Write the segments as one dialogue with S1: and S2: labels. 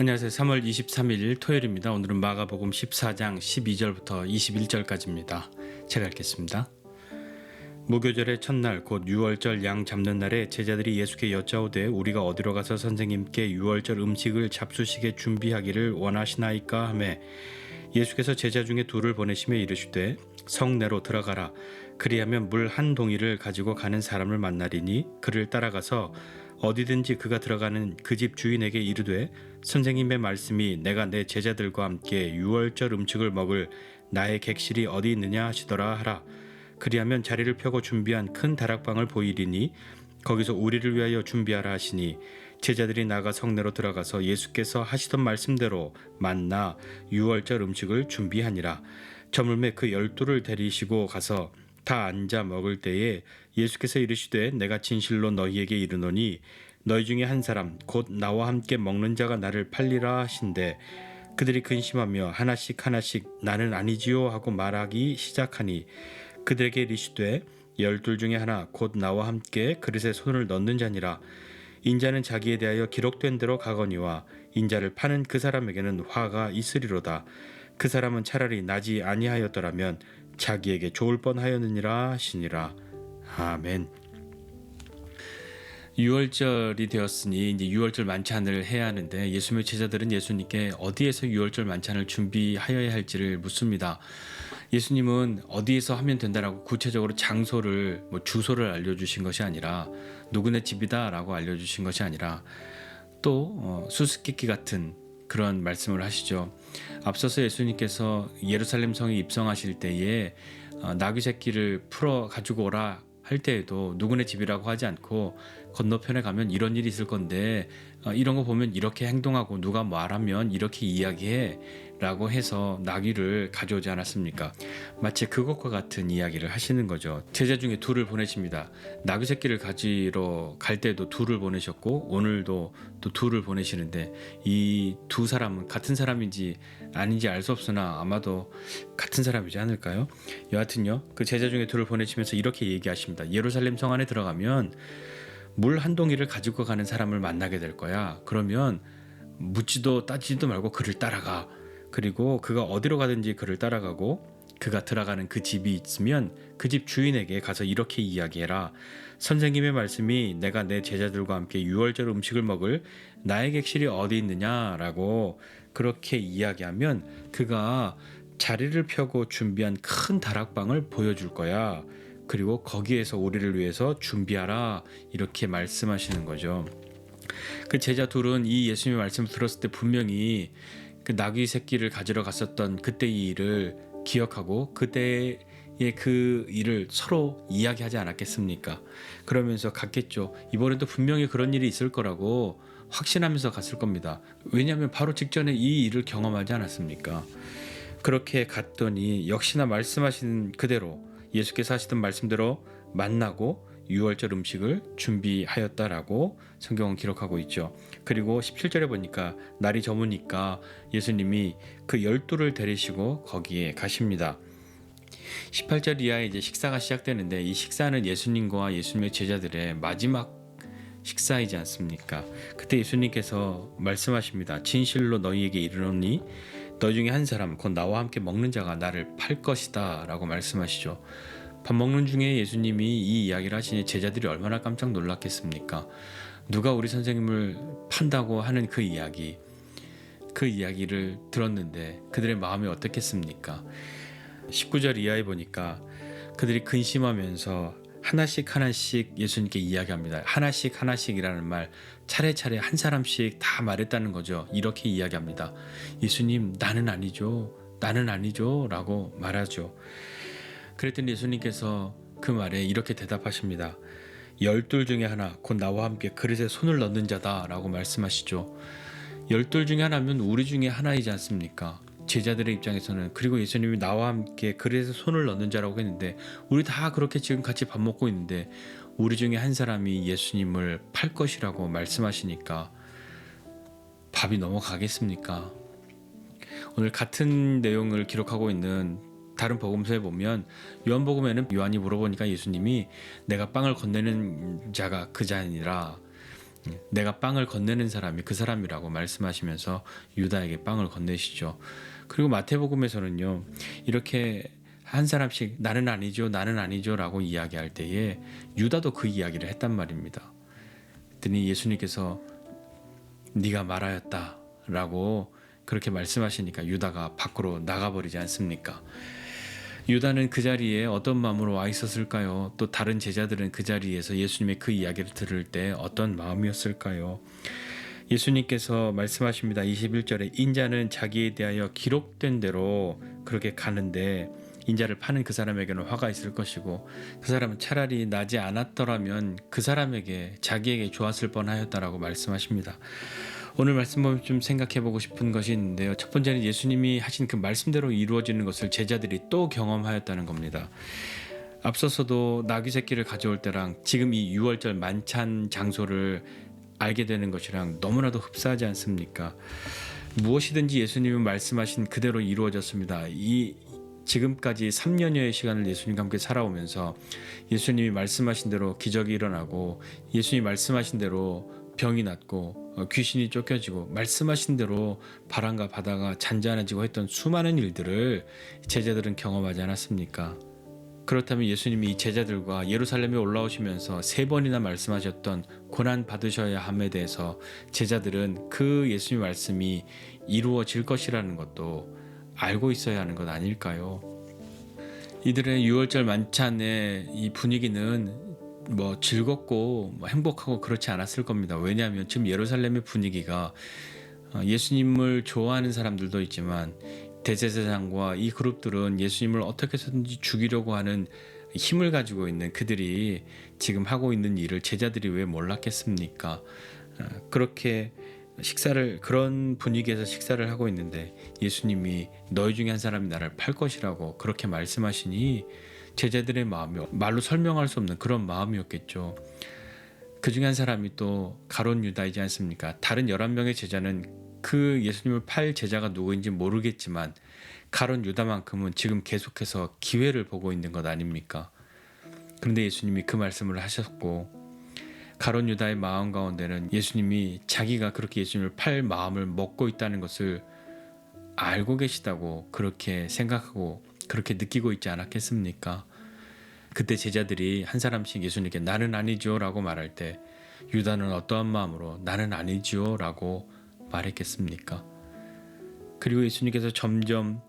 S1: 안녕하세요. 3월 23일 토요일입니다. 오늘은 마가복음 14장 12절부터 21절까지입니다. 제가 읽겠습니다. 무교절의 첫날 곧 유월절 양 잡는 날에 제자들이 예수께 여짜오되 우리가 어디로 가서 선생님께 유월절 음식을 잡수시게 준비하기를 원하시나이까 하매 예수께서 제자 중에 둘을 보내시며 이르시되 성내로 들어가라. 그리하면 물 한 동이를 가지고 가는 사람을 만나리니 그를 따라가서 어디든지 그가 들어가는 그 집 주인에게 이르되 선생님의 말씀이 내가 내 제자들과 함께 유월절 음식을 먹을 나의 객실이 어디 있느냐 하시더라 하라. 그리하면 자리를 펴고 준비한 큰 다락방을 보이리니 거기서 우리를 위하여 준비하라 하시니 제자들이 나가 성내로 들어가서 예수께서 하시던 말씀대로 만나 유월절 음식을 준비하니라. 저물매 그 12를 데리시고 가서 다 앉아 먹을 때에 예수께서 이르시되 내가 진실로 너희에게 이르노니 너희 중에 한 사람 곧 나와 함께 먹는 자가 나를 팔리라 하신대 그들이 근심하며 하나씩 나는 아니지요 하고 말하기 시작하니 그들에게 이르시되 12 중에 하나 곧 나와 함께 그릇에 손을 넣는 자니라. 인자는 자기에 대하여 기록된 대로 가거니와 인자를 파는 그 사람에게는 화가 있으리로다. 그 사람은 차라리 나지 아니하였더라면 자기에게 좋을 뻔하였느니라 하시니라. 아멘. 유월절이 되었으니 이제 유월절 만찬을 해야 하는데 예수님의 제자들은 예수님께 어디에서 유월절 만찬을 준비하여야 할지를 묻습니다. 예수님은 어디에서 하면 된다라고 구체적으로 장소를 주소를 알려주신 것이 아니라 누구네 집이다라고 알려주신 것이 아니라 또 수수께끼 같은 그런 말씀을 하시죠. 앞서서 예수님께서 예루살렘 성에 입성하실 때에 나귀 새끼를 풀어 가지고 오라 할 때에도 누구네 집이라고 하지 않고 건너편에 가면 이런 일이 있을 건데 이런 거 보면 이렇게 행동하고 누가 말하면 이렇게 이야기해 라고 해서 나귀를 가져오지 않았습니까? 마치 그것과 같은 이야기를 하시는 거죠. 제자 중에 둘을 보내십니다. 나귀 새끼를 가지러 갈 때도 둘을 보내셨고 오늘도 또 둘을 보내시는데 이 두 사람은 같은 사람인지 아닌지 알 수 없으나 아마도 같은 사람이지 않을까요? 여하튼요, 그 제자 중에 둘을 보내시면서 이렇게 얘기하십니다. 예루살렘 성 안에 들어가면 물 한 동이를 가지고 가는 사람을 만나게 될 거야. 그러면 묻지도 따지지도 말고 그를 따라가. 그리고 그가 어디로 가든지 그를 따라가고 그가 들어가는 그 집이 있으면 그 집 주인에게 가서 이렇게 이야기해라. 선생님의 말씀이 내가 내 제자들과 함께 유월절 음식을 먹을 나의 객실이 어디 있느냐라고 그렇게 이야기하면 그가 자리를 펴고 준비한 큰 다락방을 보여줄 거야. 그리고 거기에서 우리를 위해서 준비하라 이렇게 말씀하시는 거죠. 그 제자 둘은 이 예수님의 말씀을 들었을 때 분명히 그 나귀 새끼를 가지러 갔었던 그때의 일을 기억하고 그때의 그 일을 서로 이야기하지 않았겠습니까? 그러면서 갔겠죠. 이번에도 분명히 그런 일이 있을 거라고 확신하면서 갔을 겁니다. 왜냐하면 바로 직전에 이 일을 경험하지 않았습니까? 그렇게 갔더니 역시나 말씀하신 그대로 예수께서 하시던 말씀대로 만나고 유월절 음식을 준비하였다라고 성경은 기록하고 있죠. 그리고 17절에 보니까 날이 저무니까 예수님이 그 12를 데리시고 거기에 가십니다. 18절 이하에 이제 식사가 시작되는데 이 식사는 예수님과 예수님의 제자들의 마지막 식사이지 않습니까? 그때 예수님께서 말씀하십니다. 진실로 너희에게 이르노니 너희 중에 한 사람 곧 나와 함께 먹는 자가 나를 팔 것이다 라고 말씀하시죠. 밥 먹는 중에 예수님이 이 이야기를 하시니 제자들이 얼마나 깜짝 놀랐겠습니까? 누가 우리 선생님을 판다고 하는 그 이야기를 들었는데 그들의 마음이 어떻겠습니까? 19절 이하에 보니까 그들이 근심하면서 하나씩 예수님께 이야기합니다. 하나씩이라는 말 차례차례 한 사람씩 다 말했다는 거죠. 이렇게 이야기합니다. 예수님 나는 아니죠 라고 말하죠. 그랬더니 예수님께서 그 말에 이렇게 대답하십니다. 12 중에 하나 곧 나와 함께 그릇에 손을 넣는 자다 라고 말씀하시죠. 12 중에 하나면 우리 중에 하나이지 않습니까? 제자들의 입장에서는. 그리고 예수님이 나와 함께 그릇에 손을 넣는 자라고 했는데 우리 다 그렇게 지금 같이 밥 먹고 있는데 우리 중에 한 사람이 예수님을 팔 것이라고 말씀하시니까 밥이 넘어가겠습니까? 오늘 같은 내용을 기록하고 있는 다른 복음서에 보면 요한복음에는 요한이 물어보니까 예수님이 내가 빵을 건네는 자가 그 자니라 내가 빵을 건네는 사람이 그 사람이라고 말씀하시면서 유다에게 빵을 건네시죠. 그리고 마태복음에서는요, 이렇게 한 사람씩 나는 아니죠, 나는 아니죠 라고 이야기할 때에 유다도 그 이야기를 했단 말입니다. 그랬더니 예수님께서 네가 말하였다 라고 그렇게 말씀하시니까 유다가 밖으로 나가버리지 않습니까? 유다는 그 자리에 어떤 마음으로 와 있었을까요? 또 다른 제자들은 그 자리에서 예수님의 그 이야기를 들을 때 어떤 마음이었을까요? 예수님께서 말씀하십니다. 21절에 인자는 자기에 대하여 기록된 대로 그렇게 가는데 인자를 파는 그 사람에게는 화가 있을 것이고 그 사람은 차라리 나지 않았더라면 그 사람에게 자기에게 좋았을 뻔하였다라고 말씀하십니다. 오늘 말씀 보면 좀 생각해 보고 싶은 것이 있는데요. 첫 번째는 예수님이 하신 그 말씀대로 이루어지는 것을 제자들이 또 경험하였다는 겁니다. 앞서서도 나귀 새끼를 가져올 때랑 지금 이 유월절 만찬 장소를 알게 되는 것이랑 너무나도 흡사하지 않습니까? 무엇이든지 예수님은 말씀하신 그대로 이루어졌습니다. 지금까지 3년여의 시간을 예수님과 함께 살아오면서 예수님이 말씀하신 대로 기적이 일어나고 예수님이 말씀하신 대로 병이 낫고 귀신이 쫓겨지고 말씀하신 대로 바람과 바다가 잔잔해지고 했던 수많은 일들을 제자들은 경험하지 않았습니까? 그렇다면 예수님이 이 제자들과 예루살렘에 올라오시면서 3번이나 말씀하셨던 고난 받으셔야 함에 대해서 제자들은 그 예수님의 말씀이 이루어질 것이라는 것도 알고 있어야 하는 것 아닐까요? 이들의 유월절 만찬의 이 분위기는 즐겁고 행복하고 그렇지 않았을 겁니다. 왜냐하면 지금 예루살렘의 분위기가 예수님을 좋아하는 사람들도 있지만 대제사장과 이 그룹들은 예수님을 어떻게 해서든지 죽이려고 하는 힘을 가지고 있는 그들이 지금 하고 있는 일을 제자들이 왜 몰랐겠습니까? 그렇게 그런 분위기에서 식사를 하고 있는데 예수님이 너희 중에 한 사람이 나를 팔 것이라고 그렇게 말씀하시니 제자들의 마음이 말로 설명할 수 없는 그런 마음이었겠죠. 그 중에 한 사람이 또 가룟 유다이지 않습니까? 다른 11명의 제자는 그 예수님을 팔 제자가 누구인지 모르겠지만 가룟 유다만큼은 지금 계속해서 기회를 보고 있는 것 아닙니까? 그런데 예수님이 그 말씀을 하셨고 가룟 유다의 마음 가운데는 예수님이 자기가 그렇게 예수님을 팔 마음을 먹고 있다는 것을 알고 계시다고 그렇게 생각하고 그렇게 느끼고 있지 않았겠습니까? 그때 제자들이 한 사람씩 예수님께 나는 아니죠 라고 말할 때 유다는 어떠한 마음으로 나는 아니죠 라고 말했겠습니까? 그리고 예수님께서 점점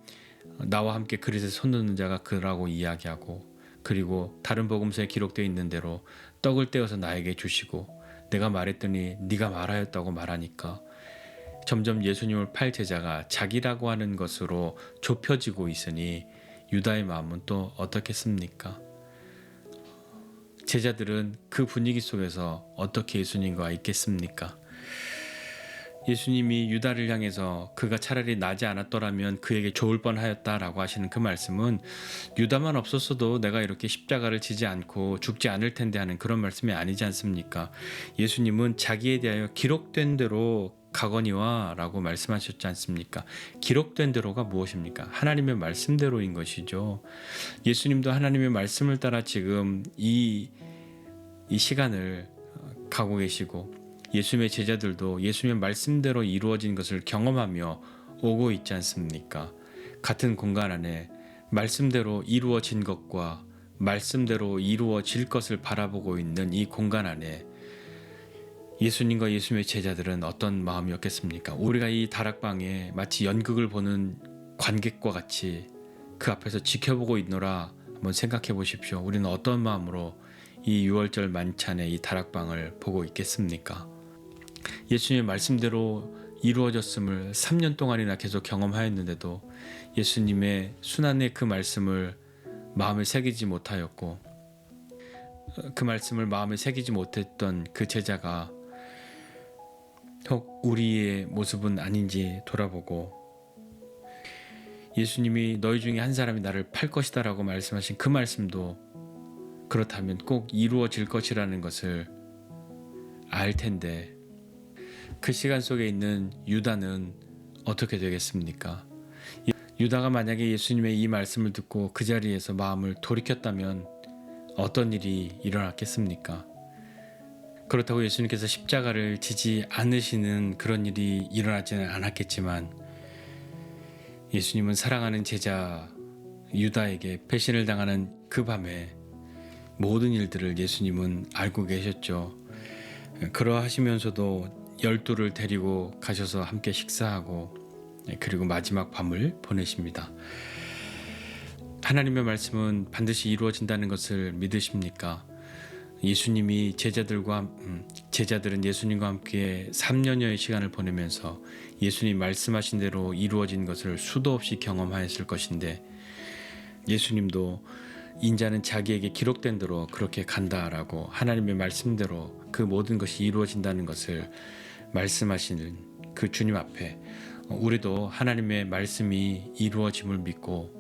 S1: 나와 함께 그릇에 손 넣는 자가 그라고 이야기하고 그리고 다른 복음서에 기록되어 있는 대로 떡을 떼어서 나에게 주시고 내가 말했더니 네가 말하였다고 말하니까 점점 예수님을 팔 제자가 자기라고 하는 것으로 좁혀지고 있으니 유다의 마음은 또 어떻겠습니까? 제자들은 그 분위기 속에서 어떻게 예수님과 있겠습니까? 예수님이 유다를 향해서 그가 차라리 나지 않았더라면 그에게 좋을 뻔하였다라고 하시는 그 말씀은 유다만 없었어도 내가 이렇게 십자가를 지지 않고 죽지 않을 텐데 하는 그런 말씀이 아니지 않습니까? 예수님은 자기에 대하여 기록된 대로 가거니와 라고 말씀하셨지 않습니까? 기록된 대로가 무엇입니까? 하나님의 말씀대로인 것이죠. 예수님도 하나님의 말씀을 따라 지금 이 시간을 가고 계시고 예수님의 제자들도 예수님의 말씀대로 이루어진 것을 경험하며 오고 있지 않습니까? 같은 공간 안에 말씀대로 이루어진 것과 말씀대로 이루어질 것을 바라보고 있는 이 공간 안에 예수님과 예수님의 제자들은 어떤 마음이었겠습니까? 우리가 이 다락방에 마치 연극을 보는 관객과 같이 그 앞에서 지켜보고 있노라 한번 생각해 보십시오. 우리는 어떤 마음으로 이 유월절 만찬의 이 다락방을 보고 있겠습니까? 예수님의 말씀대로 이루어졌음을 3년 동안이나 계속 경험하였는데도 예수님의 순환의 그 말씀을 마음에 새기지 못하였고 그 말씀을 마음에 새기지 못했던 그 제자가 혹 우리의 모습은 아닌지 돌아보고 예수님이 너희 중에 한 사람이 나를 팔 것이다 라고 말씀하신 그 말씀도 그렇다면 꼭 이루어질 것이라는 것을 알 텐데 그 시간 속에 있는 유다는 어떻게 되겠습니까? 유다가 만약에 예수님의 이 말씀을 듣고 그 자리에서 마음을 돌이켰다면 어떤 일이 일어났겠습니까? 그렇다고 예수님께서 십자가를 지지 않으시는 그런 일이 일어나지는 않았겠지만 예수님은 사랑하는 제자 유다에게 배신을 당하는 그 밤에 모든 일들을 예수님은 알고 계셨죠. 그러하시면서도 12를 데리고 가셔서 함께 식사하고 그리고 마지막 밤을 보내십니다. 하나님의 말씀은 반드시 이루어진다는 것을 믿으십니까? 예수님이 제자들은 예수님과 함께 3년여의 시간을 보내면서 예수님 말씀하신 대로 이루어진 것을 수도 없이 경험하였을 것인데 예수님도 인자는 자기에게 기록된 대로 그렇게 간다라고 하나님의 말씀대로 그 모든 것이 이루어진다는 것을 말씀하시는 그 주님 앞에 우리도 하나님의 말씀이 이루어짐을 믿고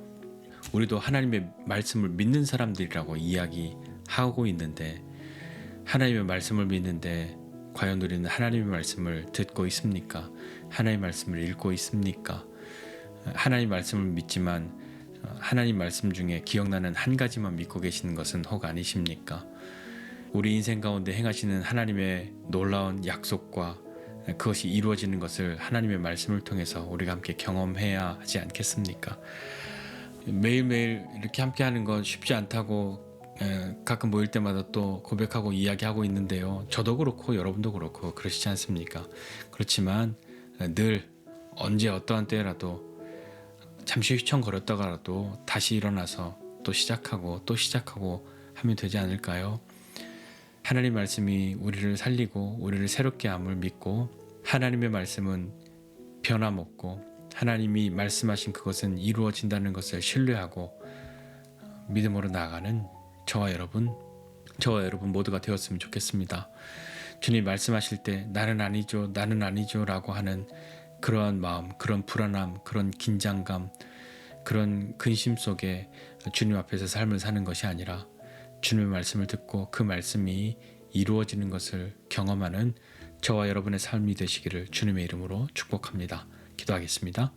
S1: 우리도 하나님의 말씀을 믿는 사람들이라고 이야기하고 있는데 하나님의 말씀을 믿는데 과연 우리는 하나님의 말씀을 듣고 있습니까? 하나님의 말씀을 읽고 있습니까? 하나님의 말씀을 믿지만 하나님 말씀 중에 기억나는 한 가지만 믿고 계시는 것은 혹 아니십니까? 우리 인생 가운데 행하시는 하나님의 놀라운 약속과 그것이 이루어지는 것을 하나님의 말씀을 통해서 우리가 함께 경험해야 하지 않겠습니까? 매일매일 이렇게 함께 하는 건 쉽지 않다고 가끔 모일 때마다 또 고백하고 이야기하고 있는데요. 저도 그렇고 여러분도 그렇고 그러시지 않습니까? 그렇지만 늘 언제 어떠한 때라도 잠시 휘청거렸다가라도 다시 일어나서 또 시작하고 또 시작하고 하면 되지 않을까요? 하나님 말씀이 우리를 살리고 우리를 새롭게 함을 믿고 하나님의 말씀은 변함없고 하나님이 말씀하신 그것은 이루어진다는 것을 신뢰하고 믿음으로 나아가는 저와 여러분 모두가 되었으면 좋겠습니다. 주님 말씀하실 때 나는 아니죠 라고 하는 그러한 마음, 그런 불안함, 그런 긴장감, 그런 근심 속에 주님 앞에서 삶을 사는 것이 아니라 주님의 말씀을 듣고 그 말씀이 이루어지는 것을 경험하는 저와 여러분의 삶이 되시기를 주님의 이름으로 축복합니다. 기도하겠습니다.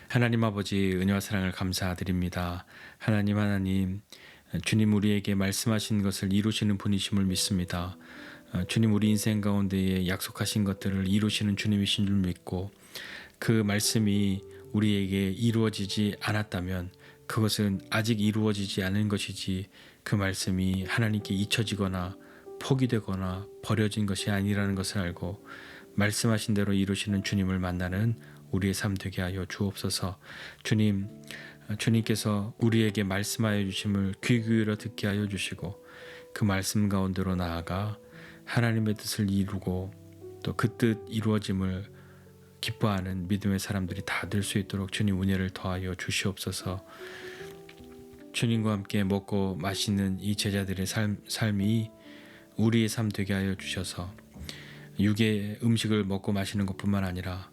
S1: 하나님 아버지 은혜와 사랑을 감사드립니다. 하나님 주님 우리에게 말씀하신 것을 이루시는 분이심을 믿습니다. 주님 우리 인생 가운데에 약속하신 것들을 이루시는 주님이신 줄 믿고 그 말씀이 우리에게 이루어지지 않았다면 그것은 아직 이루어지지 않은 것이지 그 말씀이 하나님께 잊혀지거나 포기되거나 버려진 것이 아니라는 것을 알고 말씀하신 대로 이루시는 주님을 만나는 우리의 삶 되게 하여 주옵소서. 주님께서 우리에게 말씀하여 주심을 귀 기울여 듣게 하여 주시고 그 말씀 가운데로 나아가 하나님의 뜻을 이루고 또 그 뜻 이루어짐을 기뻐하는 믿음의 사람들이 다 될 수 있도록 주님 은혜를 더하여 주시옵소서. 주님과 함께 먹고 마시는 이 제자들의 삶이 우리의 삶 되게 하여 주셔서 육의 음식을 먹고 마시는 것뿐만 아니라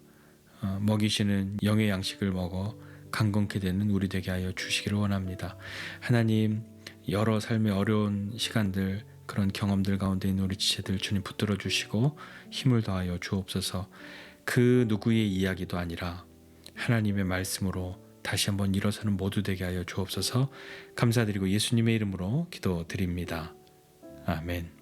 S1: 먹이시는 영의 양식을 먹어 강건케 되는 우리 되게 하여 주시기를 원합니다. 하나님 여러 삶의 어려운 시간들 그런 경험들 가운데 있는 우리 지체들 주님 붙들어 주시고 힘을 더하여 주옵소서. 그 누구의 이야기도 아니라 하나님의 말씀으로 다시 한번 일어서는 모두 되게 하여 주옵소서. 감사드리고 예수님의 이름으로 기도드립니다. 아멘.